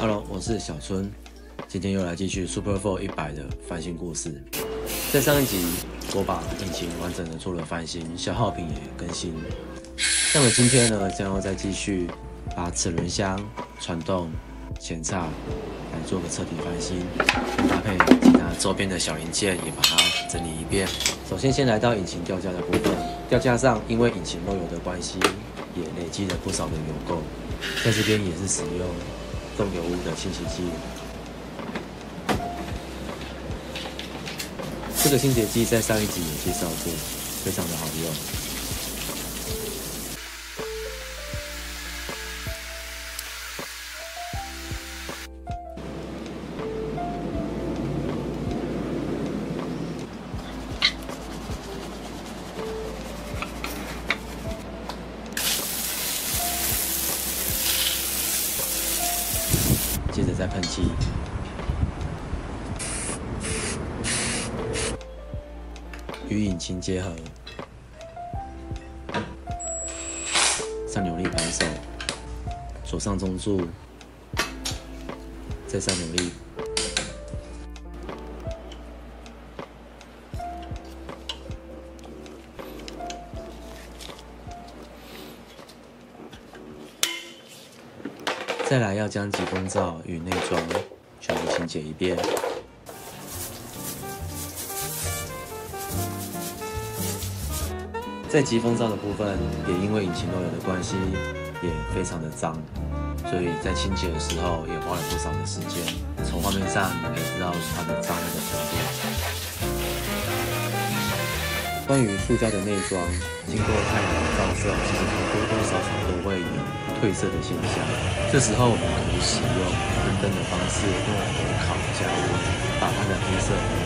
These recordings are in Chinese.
Hello， 我是小春，今天又来继续 Super 4 100的翻新故事。在上一集，我把引擎完整的做了翻新，消耗品也更新。那么今天呢，将要再继续把齿轮箱、传动、前叉来做个彻底翻新，搭配其他周边的小零件也把它整理一遍。首先来到引擎吊架的部分，吊架上因为引擎漏油的关系，也累积了不少的油垢，在这边也是使用重油污的清洗剂。这个清洁剂在上一集有介绍过，非常的好用。接着再喷漆，与引擎结合，上扭力扳手，左上中柱，再上扭力，再来要将急风罩与内装全部清洁一遍。在急风罩的部分，也因为引擎漏油的关系，也非常的脏，所以在清洁的时候也花了不少的时间。从画面上你们可以知道它的脏的程度。关于塑胶的内装，经过太阳的照射，其实它多多少少都会有褪色的现象。这时候我们可以使用喷灯的方式，用火烤加温，把它的黑色还原。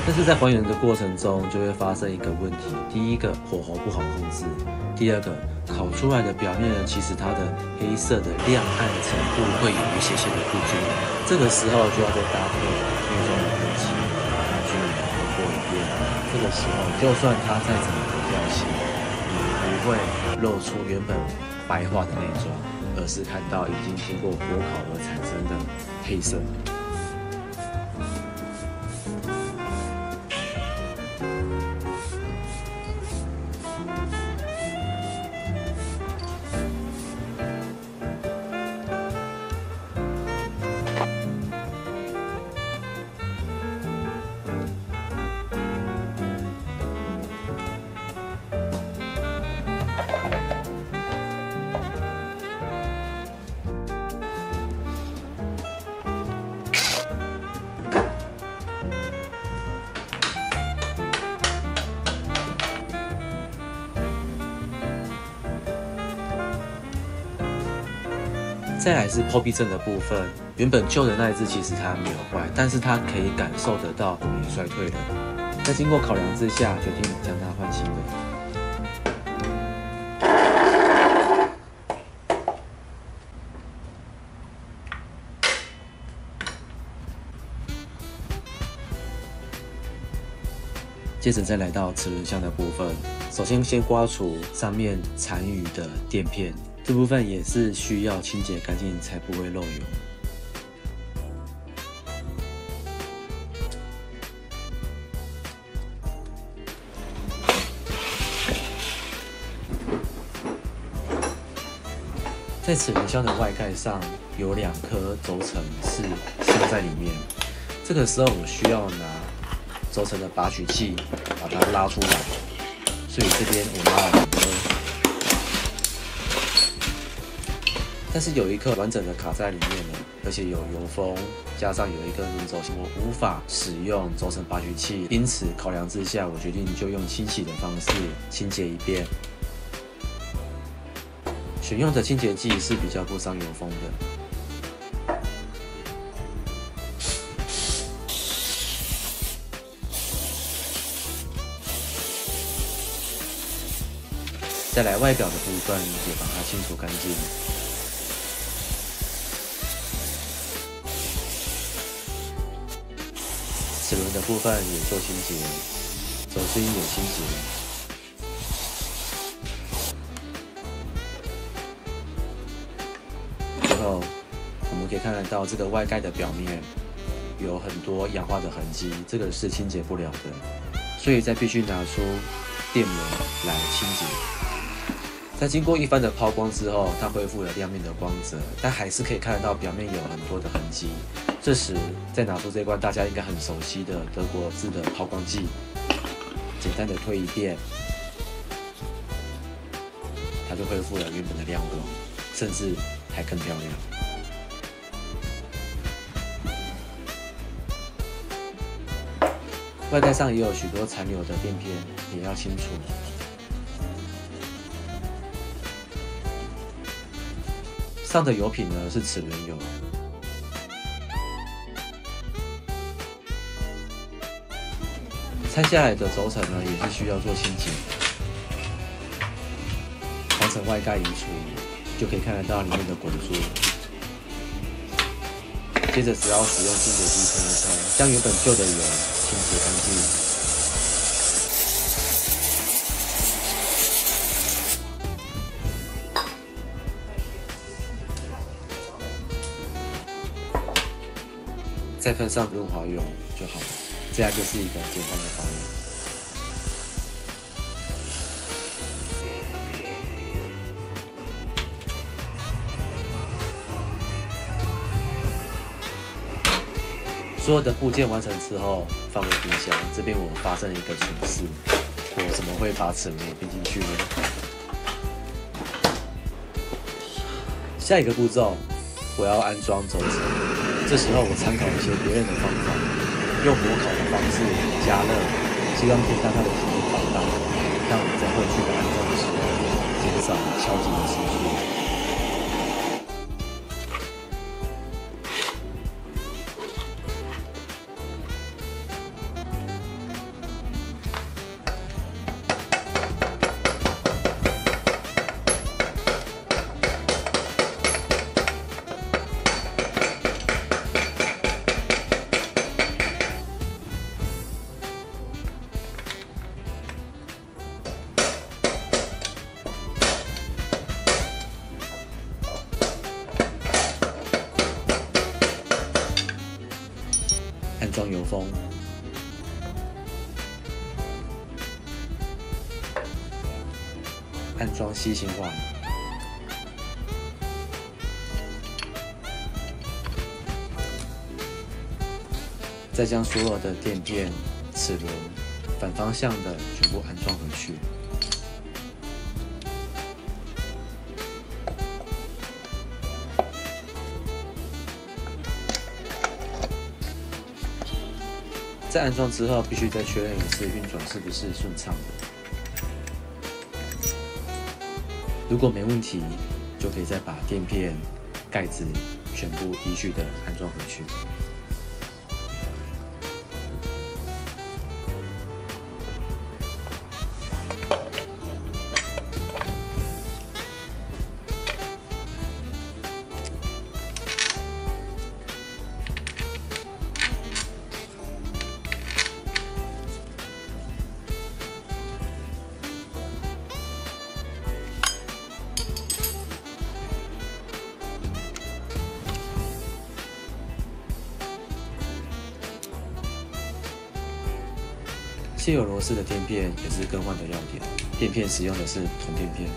但是在还原的过程中，就会发生一个问题：第一个，火候不好控制；第二个，烤出来的表面呢，其实它的黑色的亮暗程度会有一些的不均匀。这个时候就要再搭配内装的喷漆，把它均匀的喷过一遍。这个时候，就算它再怎么的掉漆，也不会露出原本白化的内装，而是看到已经经过火烤而产生的黑色。再来是破壁震的部分，原本旧的那一只其实它没有坏，但是它可以感受得到动力衰退了。在经过考量之下，决定将它换新的。接着再来到齿轮箱的部分，首先刮除上面残余的垫片。这部分也是需要清洁干净，才不会漏油。在齿轮箱的外盖上有2颗轴承是镶在里面，这个时候我需要拿轴承的拔取器把它拉出来，所以这边我拉了2颗。但是有1颗完整的卡在里面了，而且有油封，加上有一根轮轴线，我无法使用轴承拔取器，因此考量之下，我决定就用清洗的方式清洁一遍。选用的清洁剂是比较不伤油封的。再来外表的部分也把它清除干净。齿轮的部分也做清洁，轴心也清洁。最后，我们可以看得到这个外盖的表面有很多氧化的痕迹，这个是清洁不了的，所以再必须拿出电磨来清洁。在经过一番的抛光之后，它恢复了亮面的光泽，但还是可以看得到表面有很多的痕迹。这时再拿出这罐大家应该很熟悉的德国制的抛光剂，简单的推一遍，它就恢复了原本的亮光，甚至还更漂亮。外盖上也有许多残留的垫片，也要清除。上的油品呢是齿轮油，拆下来的轴承呢也是需要做清洁，完成外盖移除，就可以看得到里面的滚珠。接着只要使用清洁剂冲一冲，将原本旧的油清洁干净。再喷上润滑油就好了，这样就是一个简单的保养。所有的部件完成之后，放回冰箱。这边我发生了一个蠢事，我怎么会把齿轮并进去呢？下一个步骤，我要安装轴承。这时候我参考一些别人的方法，用火烤的方式加热，希望可以让它的皮放大，让我在后续的安装的时候减少敲击的次数。安装油封，安装吸型环，再将所有的垫片、齿轮反方向的全部安装回去。在安装之后，必须再确认一次运转是不是顺畅的。如果没问题，就可以再把垫片、盖子全部依序的安装回去。现有螺丝的垫片也是更换的要点，垫片使用的是铜垫片。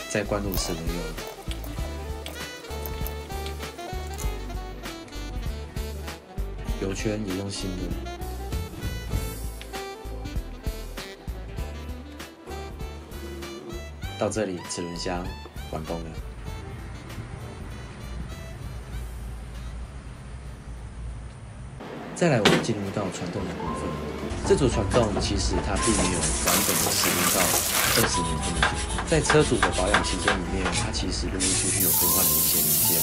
再灌入齿轮油，油圈也用新的。到这里，齿轮箱完工了。再来，我们进入到传动的部分。这组传动其实它并没有完整的使用到20年这么久，在车主的保养期间里面，它其实陆陆续续有更换了一些零件，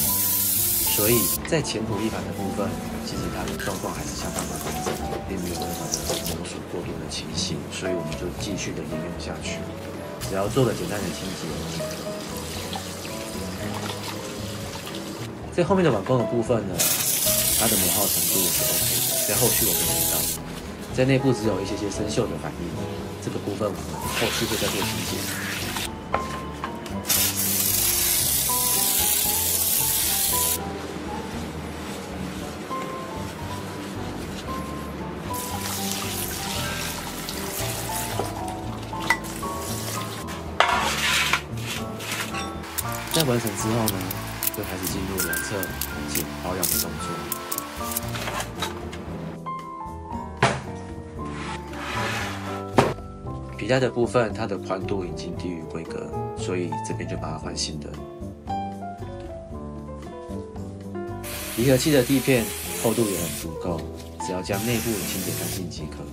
所以在前途翼盘的部分，其实它的状况还是相当的完整，并没有任何的磨损过度的情形，所以我们就继续的沿用下去。只要做个简单的清洁，在后面的碗工的部分呢，它的磨耗程度是 OK 的，在后续我们会提到。在内部只有一些生锈的反应，这个部分我们后续会再做清洁。在完成之后呢，就开始进入两侧及保养的动作。皮带的部分，它的宽度已经低于规格，所以这边就把它换新的。离合器的地片厚度也很足够，只要将内部清洁干净即可。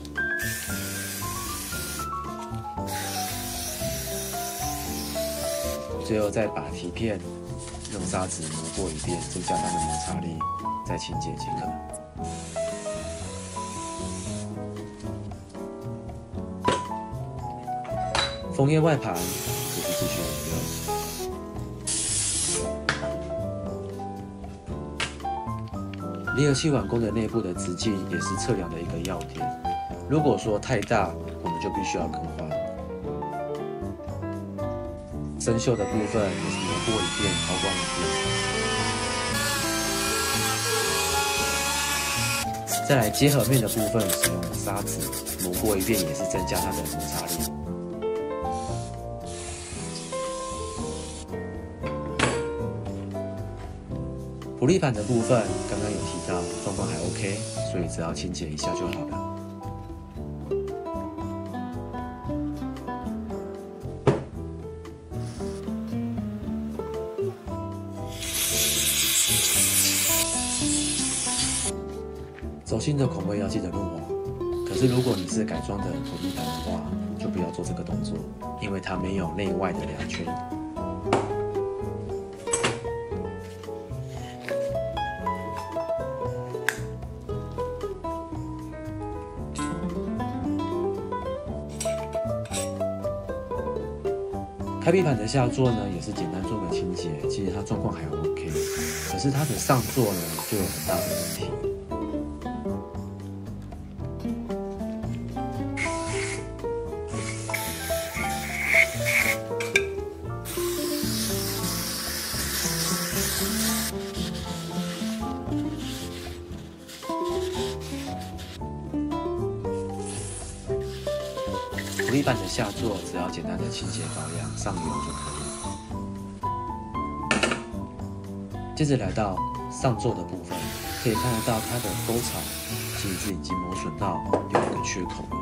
最后再把蹄片用砂纸磨过一遍，增加它的摩擦力，再清洁即可。枫叶外盘也是继续利用。离合器碗弓的内部的直径也是测量的一个要点，如果说太大，我们就必须要更换。生锈的部分也是磨过一遍，抛光一遍。再来接合面的部分，使用砂纸磨过一遍，也是增加它的摩擦力。普利盘的部分，刚刚有提到状况还 OK， 所以只要清洁一下就好了。轴心的孔位要记得润滑，可是如果你是改装的普利盘的话，就不要做这个动作，因为它没有内外的两圈。开闭盘的下座呢，也是简单做个清洁，其实它状况还 OK， 可是它的上座呢就有很大的问题。普利盘的下座只要简单的清洁保养，上油就可以。接着来到上座的部分，可以看得到它的沟槽其实已经磨损到有一个缺口了，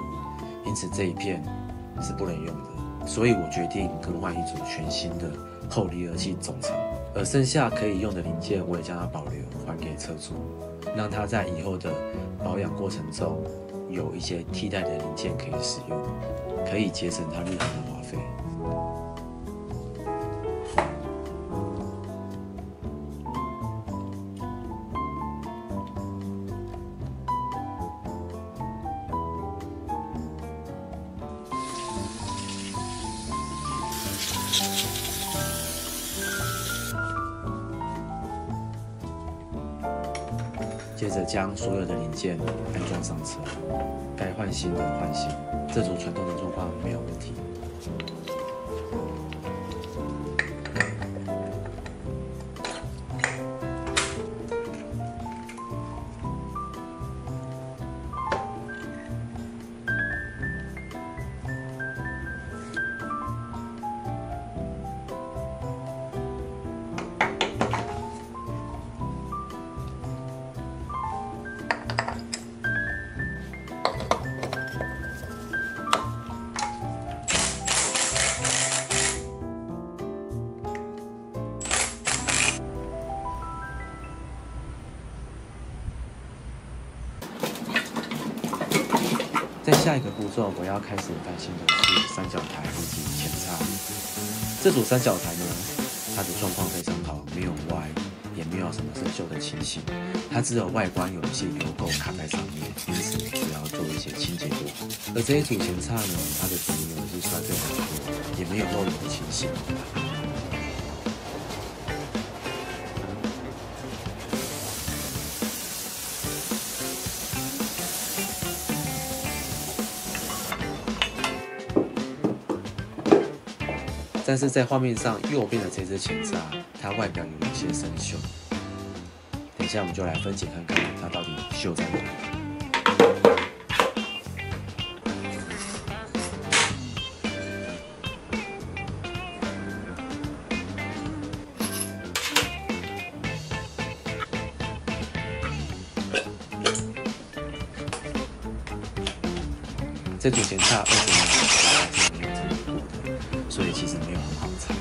因此这一片是不能用的。所以我决定更换一组全新的后离合器总成，而剩下可以用的零件我也将它保留还给车主，让他在以后的保养过程中有一些替代的零件可以使用，可以节省它日常的花费。接着将所有的零件安装上车，该换新的换新，这组传动的状况没有问题。在下一个步骤，我要开始担心的是三角台以及前叉。这组三角台呢，它的状况非常好，没有歪，也没有什么生锈的情形，它只有外观有一些油垢卡在上面，因此只要做一些清洁就好。而这一组前叉呢，它的底油是摔非常多，也没有漏油的情形。但是在画面上右边的这支前叉，它外表有一些生锈。等一下我们就来分解看看它到底锈在哪里。这组前叉20年前没有整理过的，所以其实没有很好拆。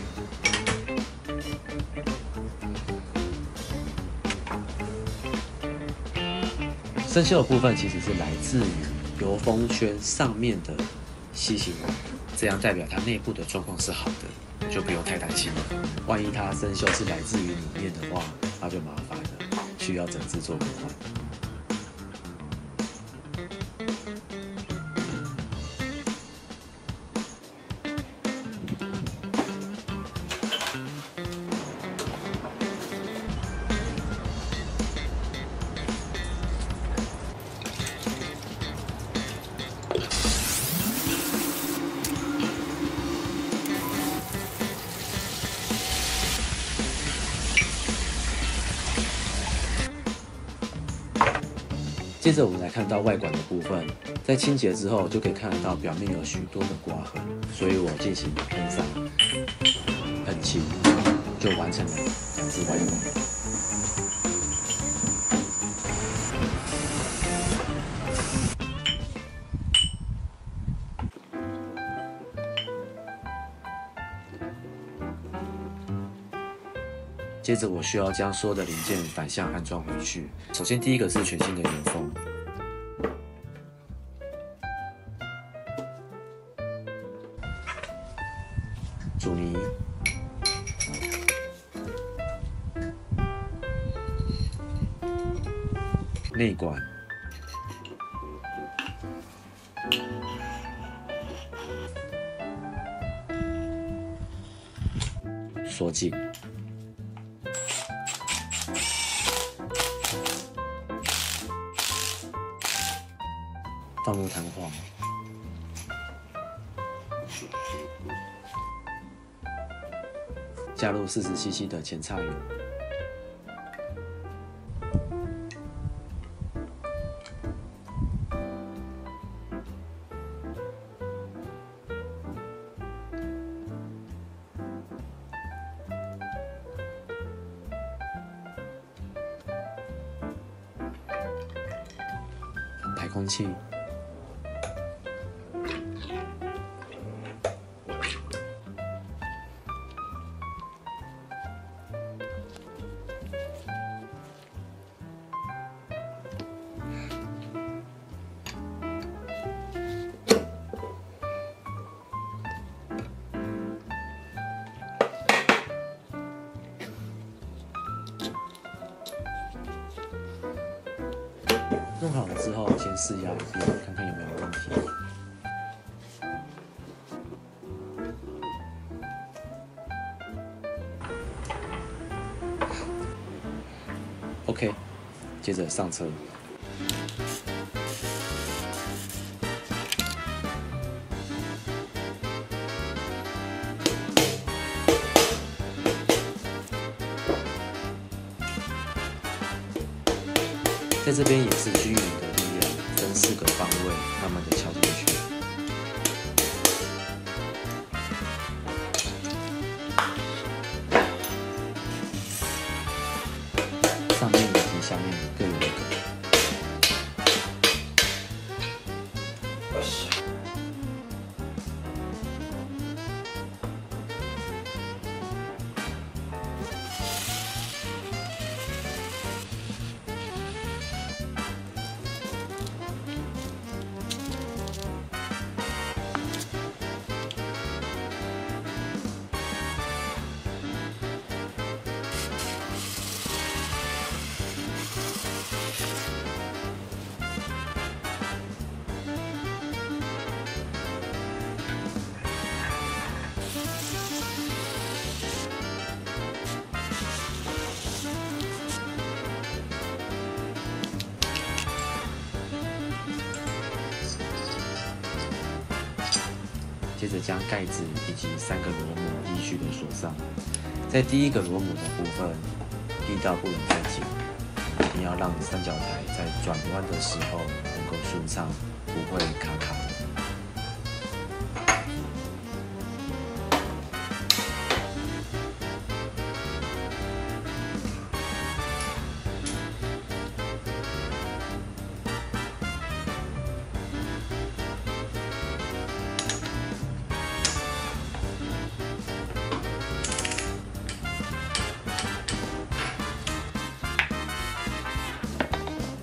生锈的部分其实是来自于油封圈上面的细型网，这样代表它内部的状况是好的，就不用太担心了。万一它生锈是来自于里面的话，那就麻烦了，需要整只做更换。接着我们来看到外管的部分，在清洁之后就可以看得到表面有许多的刮痕，所以我进行喷上喷漆，就完成了2只外管。接着我需要将所有的零件反向安装回去。首先第一个是全新的油封，阻尼，内管，锁紧。放入弹簧，加入40cc 的前叉油，排空气。弄好了之后，先试压一遍，看看有没有问题。OK， 接着上车。在这边也是均匀的力量，分4个方位，慢慢的敲进去。上面以及下面各有一个。接着将盖子以及3个螺母移续的锁上。在第一个螺母的部分，力道不能太紧，一定要让三角台在转弯的时候能够顺畅，不会卡卡的。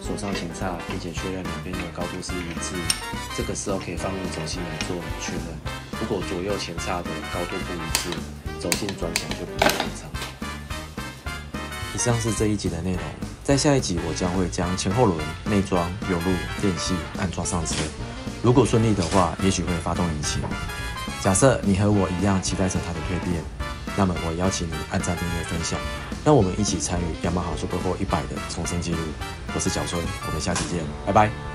锁上前叉，并且确认两边的高度是一致。这个时候可以放入轴心来做确认。如果左右前叉的高度不一致，轴心转起来就不会顺畅。以上是这一集的内容。在下一集，我将会将前后轮、内装、油路、电系安装上车。如果顺利的话，也许会发动引擎。假设你和我一样期待着它的蜕变，那么我邀请你按赞、订阅、分享，让我们一起参与雅马哈 Super4 100的重生纪录。我是小崔，我们下期见，拜拜。